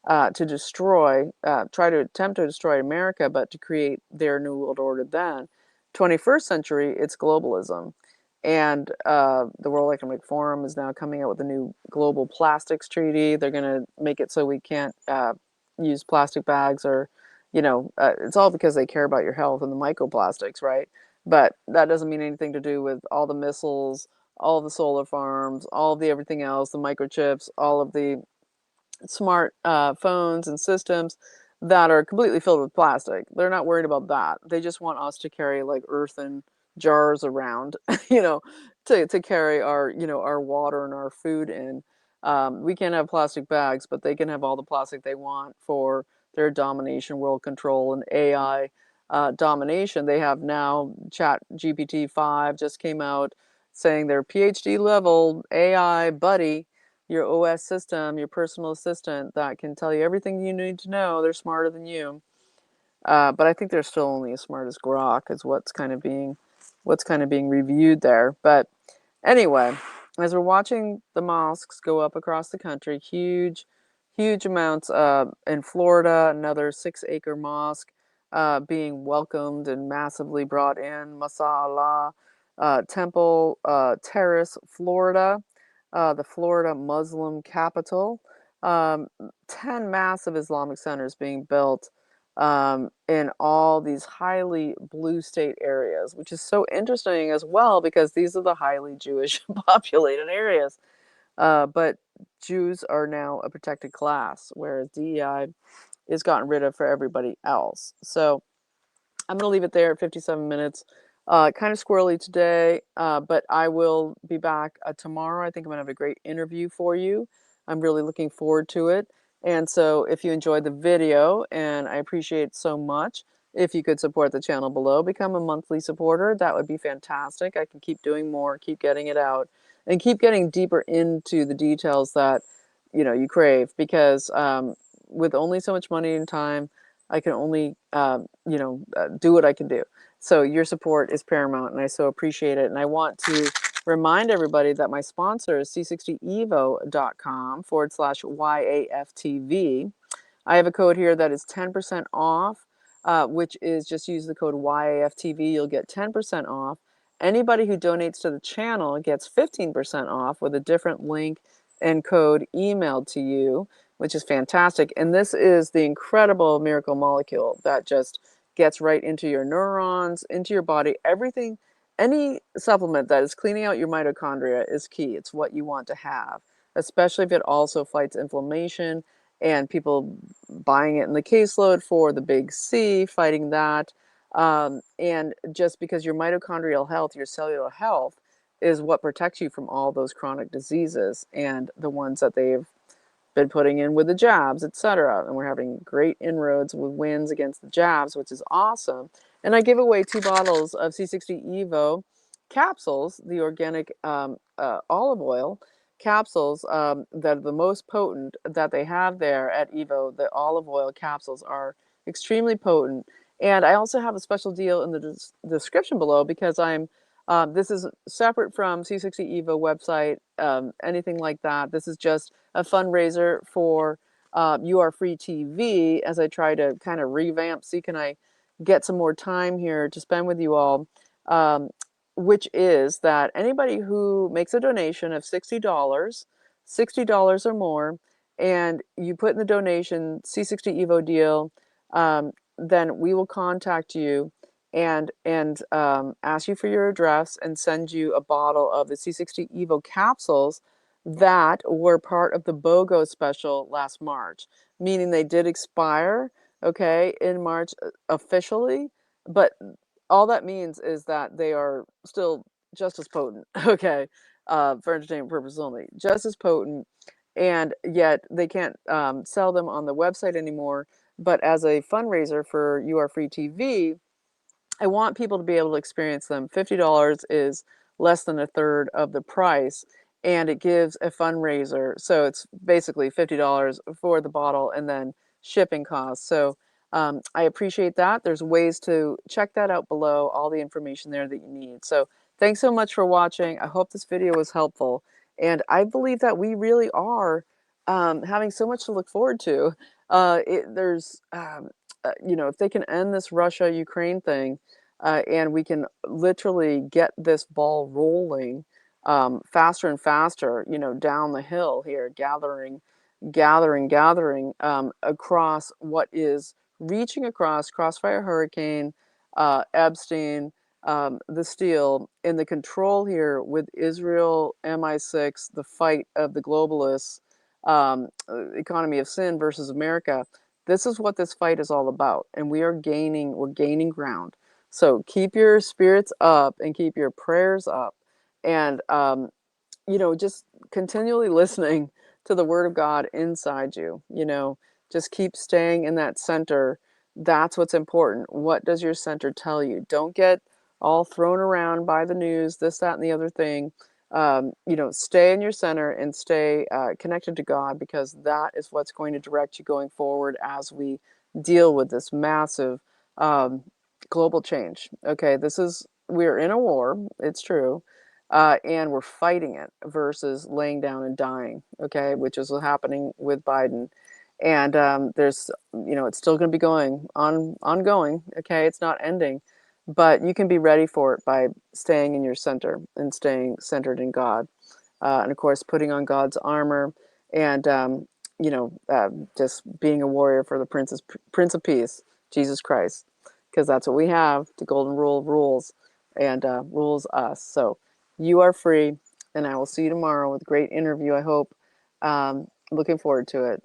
to destroy, try to attempt to destroy America, but to create their new world order then. 21st century, it's globalism. And the World Economic Forum is now coming out with a new global plastics treaty. They're going to make it so we can't use plastic bags or, it's all because they care about your health and the microplastics, right? But that doesn't mean anything to do with all the missiles, all the solar farms, all of the everything else, the microchips, all of the smart phones and systems that are completely filled with plastic. They're not worried about that. They just want us to carry like earthen jars around, you know, to carry our, our water and our food in. We can't have plastic bags, but they can have all the plastic they want for their domination, world control, and AI domination. They have now Chat GPT-5 just came out saying their PhD level AI buddy, your OS system, your personal assistant that can tell you everything you need to know. They're smarter than you, but I think they're still only as smart as Grok, is what's kind of being reviewed there. But anyway, as we're watching the mosques go up across the country, huge amounts in Florida, another 6-acre mosque being welcomed and massively brought in, Mashallah Temple Terrace, Florida, the Florida Muslim capital. 10 massive Islamic centers being built in all these highly blue state areas, which is so interesting as well because these are the highly Jewish populated areas. But Jews are now a protected class, whereas DEI is gotten rid of for everybody else. So I'm going to leave it there at 57 minutes. Kind of squirrely today, but I will be back tomorrow. I think I'm going to have a great interview for you. I'm really looking forward to it. And so if you enjoyed the video, and I appreciate it so much, if you could support the channel below, become a monthly supporter, that would be fantastic. I can keep doing more, keep getting it out, and keep getting deeper into the details that, you crave, because with only so much money and time, I can only, do what I can do. So your support is paramount, and I so appreciate it. And I want to remind everybody that my sponsor is c60evo.com/YAFTV. I have a code here that is 10% off, which is just use the code YAFTV. You'll get 10% off. Anybody who donates to the channel gets 15% off with a different link and code emailed to you, which is fantastic. And this is the incredible miracle molecule that just gets right into your neurons, into your body. Everything, any supplement that is cleaning out your mitochondria is key. It's what you want to have, especially if it also fights inflammation, and people buying it in the caseload for the big C, fighting that. And just because your mitochondrial health, your cellular health, is what protects you from all those chronic diseases and the ones that they've been putting in with the jabs, etc. And we're having great inroads with wins against the jabs, which is awesome. And I give away 2 bottles of C60 Evo capsules, the organic olive oil capsules that are the most potent that they have there at Evo. The olive oil capsules are extremely potent. And I also have a special deal in the description below, because this is separate from C60 Evo website, anything like that. This is just a fundraiser for You Are Free TV, as I try to kind of revamp, see can I get some more time here to spend with you all, which is that anybody who makes a donation of $60 or more, and you put in the donation C60 Evo deal, then we will contact you and ask you for your address and send you a bottle of the C60 Evo capsules that were part of the BOGO special last March, meaning they did expire, okay, in March officially, but all that means is that they are still just as potent, okay, for entertainment purposes only, just as potent, and yet they can't sell them on the website anymore. But as a fundraiser for You Are Free TV, I want people to be able to experience them. $50 is less than a third of the price, and it gives a fundraiser. So it's basically $50 for the bottle and then shipping costs. So I appreciate that. There's ways to check that out below, all the information there that you need. So thanks so much for watching. I hope this video was helpful. And I believe that we really are having so much to look forward to. There's, you know, if they can end this Russia-Ukraine thing, and we can literally get this ball rolling faster and faster, you know, down the hill here, gathering across what is reaching across Crossfire Hurricane, Epstein, the steel, and the control here with Israel, MI6, the fight of the globalists, economy of sin versus America. This is what this fight is all about, and we're gaining ground. So keep your spirits up and keep your prayers up, and you know, just continually listening to the word of God inside you. You know, just keep staying in that center. That's what's important. What does your center tell you? Don't get all thrown around by the news, this, that, and the other thing. You know, stay in your center and stay connected to God, because that is what's going to direct you going forward as we deal with this massive global change. Okay, we're in a war, it's true, and we're fighting it versus laying down and dying, okay, which is what's happening with Biden. And there's, you know, it's still going to be ongoing, okay, it's not ending, but you can be ready for it by staying in your center and staying centered in God. And of course, putting on God's armor and, you know, just being a warrior for the Prince of Peace, Jesus Christ, because that's what we have. The golden rule of rules, and rules us. So you are free, and I will see you tomorrow with a great interview, I hope. Looking forward to it.